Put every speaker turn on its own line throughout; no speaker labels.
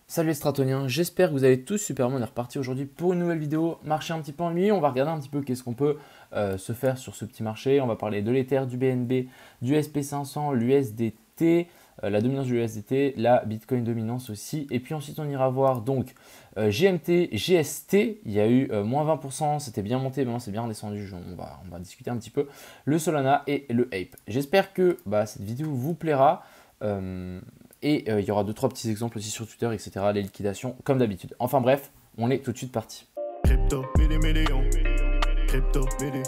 Salut les Stratoniens, j'espère que vous allez tous super bien. On est reparti aujourd'hui pour une nouvelle vidéo. Marché un petit peu ennuyé, on va regarder un petit peu qu'est-ce qu'on peut se faire sur ce petit marché. On va parler de l'Ether, du BNB, du SP500, l'USDT, la dominance de l'USDT, la Bitcoin dominance aussi. Et puis ensuite on ira voir donc GMT, GST, il y a eu moins 20%, c'était bien monté, maintenant c'est bien redescendu. On va discuter un petit peu. Le Solana et le Ape. J'espère que cette vidéo vous plaira. Il y aura 2-3 petits exemples aussi sur Twitter, etc. Les liquidations, comme d'habitude. Enfin bref, on est tout de suite parti.
Crypto, million. Crypto, million.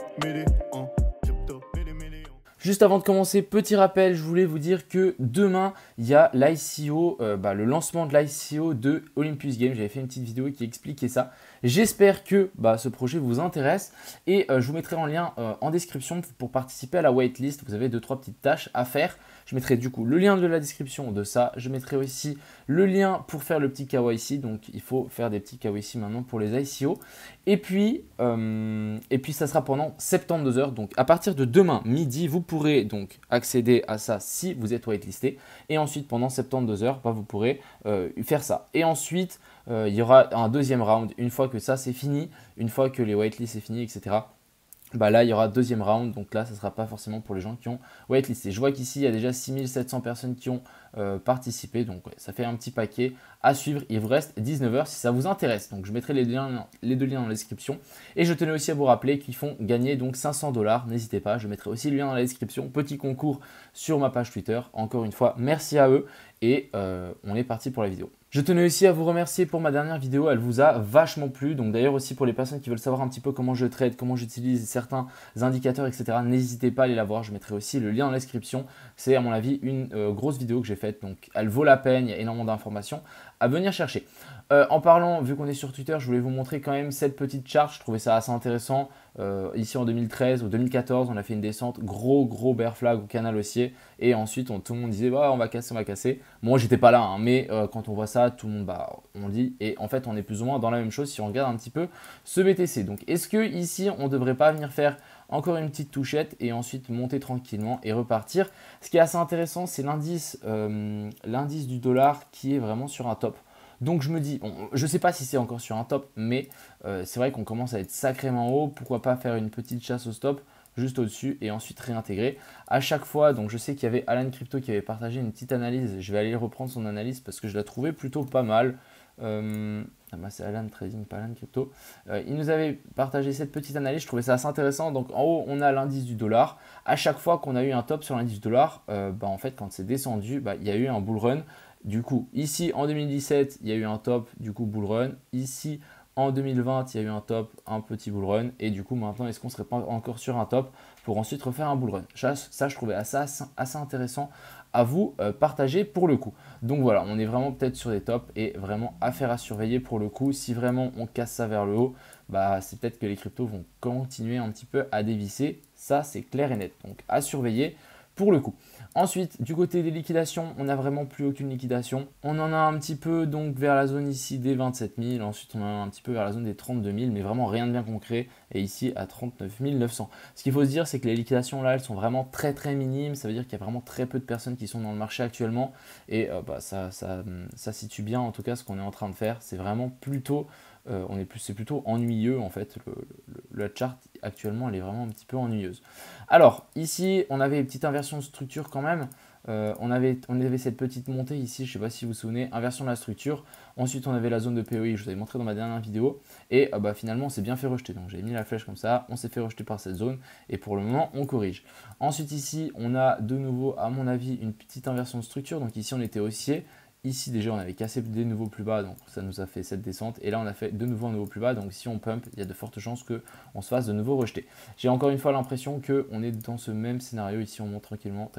Crypto, million.
Juste avant de commencer, petit rappel, je voulais vous dire que demain, il y a l'ICO, le lancement de l'ICO de Olympus Games. J'avais fait une petite vidéo qui expliquait ça. J'espère que ce projet vous intéresse et je vous mettrai en lien en description pour participer à la waitlist. Vous avez 2-3 petites tâches à faire. Je mettrai du coup le lien de la description de ça. Je mettrai aussi le lien pour faire le petit KYC. Donc il faut faire des petits KYC maintenant pour les ICO. Et puis ça sera pendant 72 heures. Donc à partir de demain midi, vous pourrez donc accéder à ça si vous êtes whitelisté. Et ensuite pendant 72 heures, vous pourrez faire ça. Et ensuite, il y aura un deuxième round une fois que ça c'est fini, une fois que les whitelists c'est fini, etc. Là, il y aura deuxième round, donc là, ça ne sera pas forcément pour les gens qui ont whitelisté. Je vois qu'ici, il y a déjà 6700 personnes qui ont participé, donc ouais, ça fait un petit paquet à suivre. Il vous reste 19 heures si ça vous intéresse. Donc, je mettrai les deux liens dans la description. Et je tenais aussi à vous rappeler qu'ils font gagner donc 500 $. N'hésitez pas, je mettrai aussi le lien dans la description. Petit concours sur ma page Twitter. Encore une fois, merci à eux et on est parti pour la vidéo. Je tenais aussi à vous remercier pour ma dernière vidéo, elle vous a vachement plu. Donc d'ailleurs aussi pour les personnes qui veulent savoir un petit peu comment je trade, comment j'utilise certains indicateurs, etc. N'hésitez pas à aller la voir, je mettrai aussi le lien dans la description. C'est à mon avis une grosse vidéo que j'ai faite, donc elle vaut la peine, il y a énormément d'informations à venir chercher. En parlant, vu qu'on est sur Twitter, je voulais vous montrer quand même cette petite chart, je trouvais ça assez intéressant. Ici en 2013 ou 2014, on a fait une descente, gros bear flag au canal haussier. Et ensuite, tout le monde disait on va casser, on va casser. Moi, j'étais pas là, mais quand on voit ça, tout le monde on dit. Et en fait, on est plus ou moins dans la même chose si on regarde un petit peu ce BTC. Donc, est-ce que ici, on ne devrait pas venir faire encore une petite touchette et ensuite monter tranquillement et repartir? Ce qui est assez intéressant, c'est l'indice du dollar qui est vraiment sur un top. Donc je me dis, je ne sais pas si c'est encore sur un top, mais c'est vrai qu'on commence à être sacrément haut. Pourquoi pas faire une petite chasse au stop juste au-dessus et ensuite réintégrer à chaque fois. Donc je sais qu'il y avait Alan Crypto qui avait partagé une petite analyse. Je vais aller reprendre son analyse parce que je la trouvais plutôt pas mal. C'est Alan Trading, pas Alan Crypto. Il nous avait partagé cette petite analyse. Je trouvais ça assez intéressant. Donc en haut, on a l'indice du dollar. À chaque fois qu'on a eu un top sur l'indice du dollar, en fait, quand c'est descendu, il y a eu un bull run. Du coup, ici en 2017, il y a eu un top, du coup bull run. Ici en 2020, il y a eu un top, un petit bull run. Et du coup, maintenant, est-ce qu'on ne serait pas encore sur un top pour ensuite refaire un bull run? Ça, je trouvais assez intéressant à vous partager pour le coup. Donc voilà, on est vraiment peut-être sur des tops et vraiment affaire à surveiller pour le coup. Si vraiment on casse ça vers le haut, c'est peut-être que les cryptos vont continuer un petit peu à dévisser. Ça, c'est clair et net. Donc à surveiller pour le coup. Ensuite, du côté des liquidations, on n'a vraiment plus aucune liquidation. On en a un petit peu donc vers la zone ici des 27 000. Ensuite, on en a un petit peu vers la zone des 32 000, mais vraiment rien de bien concret. Et ici à 39 900. Ce qu'il faut se dire, c'est que les liquidations là, elles sont vraiment très minimes. Ça veut dire qu'il y a vraiment très peu de personnes qui sont dans le marché actuellement. Et ça situe bien en tout cas ce qu'on est en train de faire. C'est vraiment plutôt c'est plutôt ennuyeux en fait. La chart actuellement elle est vraiment un petit peu ennuyeuse. Alors ici on avait une petite inversion de structure quand même. On avait cette petite montée ici, je ne sais pas si vous vous souvenez, inversion de la structure. Ensuite on avait la zone de POI, je vous avais montré dans ma dernière vidéo. Et finalement on s'est bien fait rejeter. Donc j'ai mis la flèche comme ça, on s'est fait rejeter par cette zone. Et pour le moment on corrige. Ensuite ici on a de nouveau à mon avis une petite inversion de structure. Donc ici on était haussier. Ici déjà on avait cassé des nouveaux plus bas, donc ça nous a fait cette descente. Et là on a fait de nouveau un nouveau plus bas, donc si on pump, il y a de fortes chances qu'on se fasse de nouveau rejeter. J'ai encore une fois l'impression qu'on est dans ce même scénario. Ici on monte tranquillement,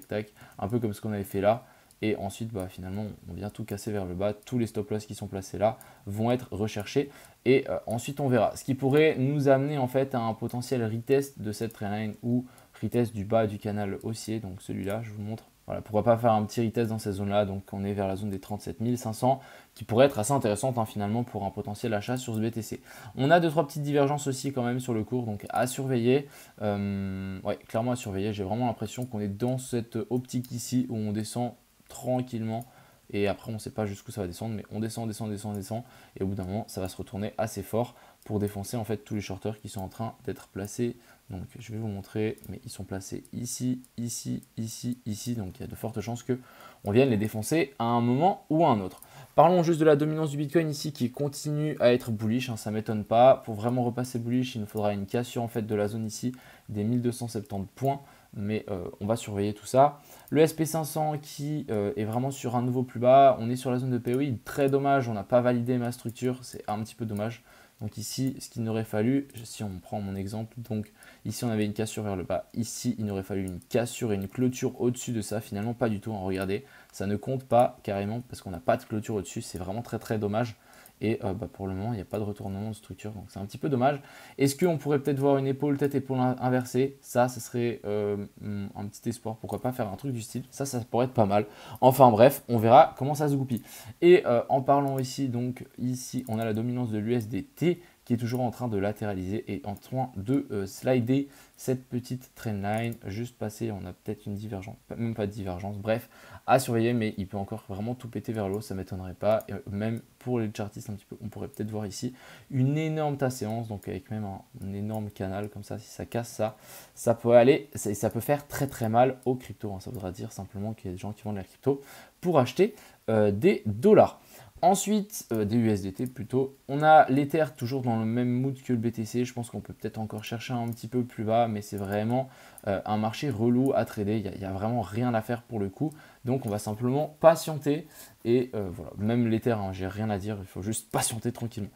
tac, un peu comme ce qu'on avait fait là. Et ensuite finalement on vient tout casser vers le bas. Tous les stop loss qui sont placés là vont être recherchés. Et ensuite on verra. Ce qui pourrait nous amener en fait à un potentiel retest de cette trendline ou retest du bas du canal haussier. Donc celui-là je vous montre. Voilà, pourquoi pas faire un petit retest dans cette zone-là. Donc on est vers la zone des 37 500 qui pourrait être assez intéressante finalement pour un potentiel achat sur ce BTC. On a 2-3 petites divergences aussi quand même sur le cours, donc à surveiller. Clairement à surveiller. J'ai vraiment l'impression qu'on est dans cette optique ici où on descend tranquillement et après on ne sait pas jusqu'où ça va descendre, mais on descend, descend, descend, descend, et au bout d'un moment ça va se retourner assez fort pour défoncer en fait tous les shorters qui sont en train d'être placés. Donc je vais vous montrer, mais ils sont placés ici, ici, ici, ici, donc il y a de fortes chances qu'on vienne les défoncer à un moment ou à un autre. Parlons juste de la dominance du Bitcoin ici qui continue à être bullish, hein, ça ne m'étonne pas. Pour vraiment repasser bullish, il nous faudra une cassure en fait de la zone ici des 1270 points, mais on va surveiller tout ça. Le SP500 qui est vraiment sur un nouveau plus bas, on est sur la zone de POI, très dommage, on n'a pas validé ma structure, c'est un petit peu dommage. Donc ici, ce qu'il n'aurait fallu, si on prend mon exemple, donc ici on avait une cassure vers le bas, ici il n'aurait fallu une cassure et une clôture au-dessus de ça, finalement pas du tout, hein, regardez, ça ne compte pas carrément parce qu'on n'a pas de clôture au-dessus, c'est vraiment très très dommage. Et pour le moment, il n'y a pas de retournement de structure, donc c'est un petit peu dommage. Est-ce qu'on pourrait peut-être voir une épaule, tête, épaule inversée? Ça serait un petit espoir. Pourquoi pas faire un truc du style? Ça pourrait être pas mal. Enfin bref, on verra comment ça se goupille. Et en parlant ici, donc ici, on a la dominance de l'USDT qui est toujours en train de latéraliser et en train de slider cette petite trendline. Juste passer, on a peut-être une divergence, même pas de divergence, bref, à surveiller, mais il peut encore vraiment tout péter vers le haut, ça ne m'étonnerait pas. Et même pour les chartistes un petit peu, on pourrait peut-être voir ici une énorme séance, donc avec même un énorme canal comme ça, si ça casse ça, ça peut aller, ça peut faire très très mal aux cryptos, hein. Ça voudra dire simplement qu'il y a des gens qui vendent la crypto pour acheter des dollars. Ensuite, des USDT plutôt, on a l'Ether toujours dans le même mood que le BTC. Je pense qu'on peut peut-être encore chercher un petit peu plus bas, mais c'est vraiment un marché relou à trader. Il n'y a vraiment rien à faire pour le coup. Donc on va simplement patienter. Et voilà, même l'Ether, hein, j'ai rien à dire, il faut juste patienter tranquillement.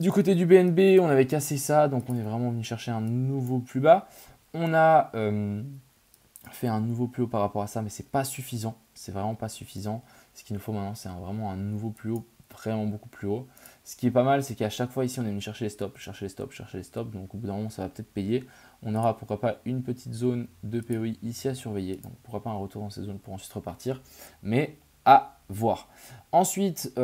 Du côté du BNB, on avait cassé ça, donc on est vraiment venu chercher un nouveau plus bas. On a fait un nouveau plus haut par rapport à ça, mais c'est pas suffisant. C'est vraiment pas suffisant. Ce qu'il nous faut maintenant, c'est vraiment un nouveau plus haut, vraiment beaucoup plus haut. Ce qui est pas mal, c'est qu'à chaque fois ici, on est venu chercher les stops, chercher les stops, chercher les stops. Donc au bout d'un moment, ça va peut-être payer. On aura pourquoi pas une petite zone de POI ici à surveiller. Donc pourquoi pas un retour dans ces zones pour ensuite repartir. Mais à voir. Ensuite,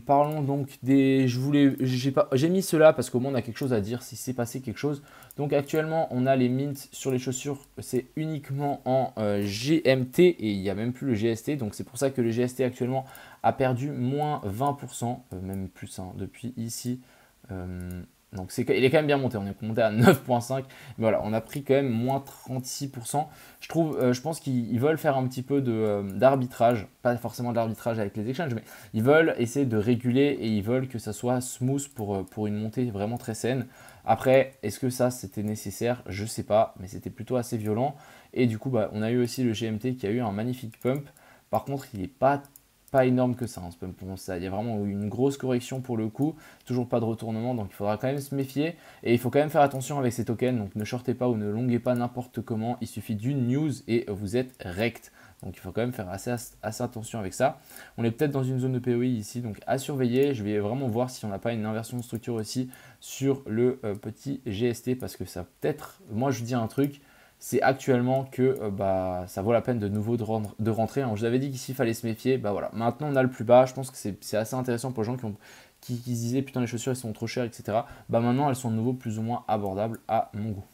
parlons donc des... J'ai mis cela parce qu'au moins on a quelque chose à dire si c'est passé quelque chose. Donc actuellement, on a les mints sur les chaussures, c'est uniquement en GMT et il n'y a même plus le GST. Donc c'est pour ça que le GST actuellement a perdu moins 20%, même plus, hein, depuis ici. Donc il est quand même bien monté, on est monté à 9.5, mais voilà, on a pris quand même moins 36%. Je pense qu'ils veulent faire un petit peu d'arbitrage, pas forcément d'arbitrage avec les exchanges, mais ils veulent essayer de réguler et ils veulent que ça soit smooth pour une montée vraiment très saine. Après, est-ce que ça c'était nécessaire? Je sais pas, mais c'était plutôt assez violent. Et du coup, on a eu aussi le GMT qui a eu un magnifique pump. Par contre, il n'est pas énorme que ça, hein, ce pump. Bon, ça, il y a vraiment eu une grosse correction pour le coup, toujours pas de retournement, donc il faudra quand même se méfier. Et il faut quand même faire attention avec ces tokens, donc ne shortez pas ou ne longuez pas n'importe comment, il suffit d'une news et vous êtes rect. Donc il faut quand même faire assez attention avec ça. On est peut-être dans une zone de POI ici, donc à surveiller. Je vais vraiment voir si on n'a pas une inversion de structure aussi sur le petit GST, parce que ça peut-être, moi je dis un truc, c'est actuellement que ça vaut la peine de nouveau de rentrer. Je vous avais dit qu'ici il fallait se méfier. Voilà. Maintenant on a le plus bas. Je pense que c'est assez intéressant pour les gens qui se disaient putain les chaussures elles sont trop chères, etc. Maintenant elles sont de nouveau plus ou moins abordables à mon goût.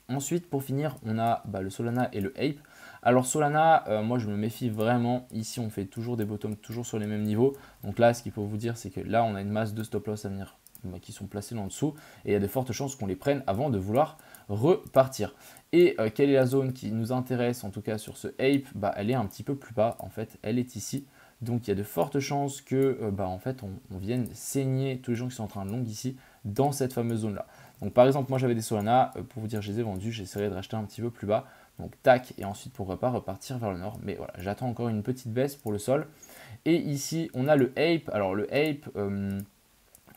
Ensuite pour finir on a le Solana et le Ape. Alors Solana, moi je me méfie vraiment. Ici on fait toujours des bottoms, toujours sur les mêmes niveaux. Donc là ce qu'il faut vous dire c'est que là on a une masse de stop loss à venir qui sont placés là en dessous et il y a de fortes chances qu'on les prenne avant de vouloir repartir. Et quelle est la zone qui nous intéresse en tout cas sur ce Ape? Elle est un petit peu plus bas en fait, elle est ici. Donc il y a de fortes chances que en fait on vienne saigner tous les gens qui sont en train de long ici dans cette fameuse zone là. Donc par exemple moi j'avais des Solana, pour vous dire je les ai vendus, j'essaierai de racheter un petit peu plus bas. Donc tac, et ensuite pourquoi pas repartir vers le nord. Mais voilà, j'attends encore une petite baisse pour le sol. Et ici on a le Ape. Alors le Ape,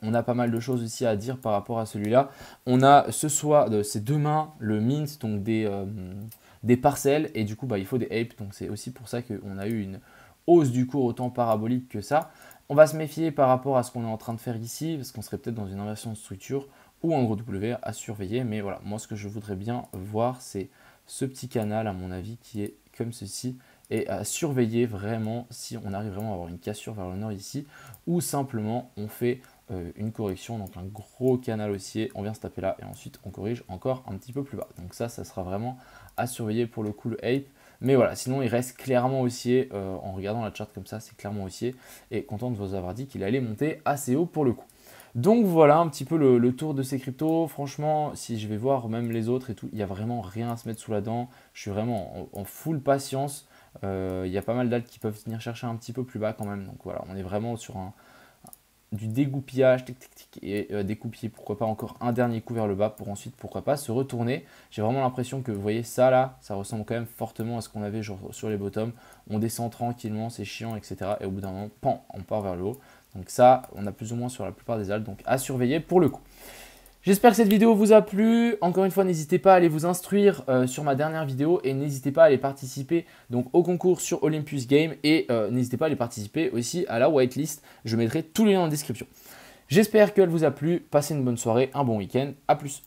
on a pas mal de choses aussi à dire par rapport à celui-là. On a c'est demain le mint, donc des parcelles. Et du coup, il faut des apes. Donc c'est aussi pour ça qu'on a eu une hausse du cours autant parabolique que ça. On va se méfier par rapport à ce qu'on est en train de faire ici, parce qu'on serait peut-être dans une inversion de structure ou un gros W à surveiller. Mais voilà, moi ce que je voudrais bien voir, c'est ce petit canal à mon avis qui est comme ceci. Et à surveiller vraiment si on arrive vraiment à avoir une cassure vers le nord ici, ou simplement on fait une correction, donc un gros canal haussier, on vient se taper là et ensuite on corrige encore un petit peu plus bas. Donc ça sera vraiment à surveiller pour le coup le Ape. Mais voilà, sinon il reste clairement haussier. En regardant la chart comme ça, c'est clairement haussier. Et content de vous avoir dit qu'il allait monter assez haut pour le coup. Donc voilà un petit peu le tour de ces cryptos. Franchement, si je vais voir même les autres et tout, il n'y a vraiment rien à se mettre sous la dent. Je suis vraiment en full patience. Il y a pas mal d'alts qui peuvent venir chercher un petit peu plus bas quand même. Donc voilà, on est vraiment sur du dégoupillage et découpiller, pourquoi pas encore un dernier coup vers le bas pour ensuite, pourquoi pas, se retourner. J'ai vraiment l'impression que, vous voyez, ça là, ça ressemble quand même fortement à ce qu'on avait genre, sur les bottoms. On descend tranquillement, c'est chiant, etc. Et au bout d'un moment, pan, on part vers le haut. Donc ça, on a plus ou moins sur la plupart des alts, donc à surveiller pour le coup. J'espère que cette vidéo vous a plu. Encore une fois, n'hésitez pas à aller vous instruire sur ma dernière vidéo et n'hésitez pas à aller participer donc, au concours sur Olympus Game et n'hésitez pas à aller participer aussi à la whitelist. Je mettrai tous les liens en description. J'espère qu'elle vous a plu. Passez une bonne soirée, un bon week-end. À plus.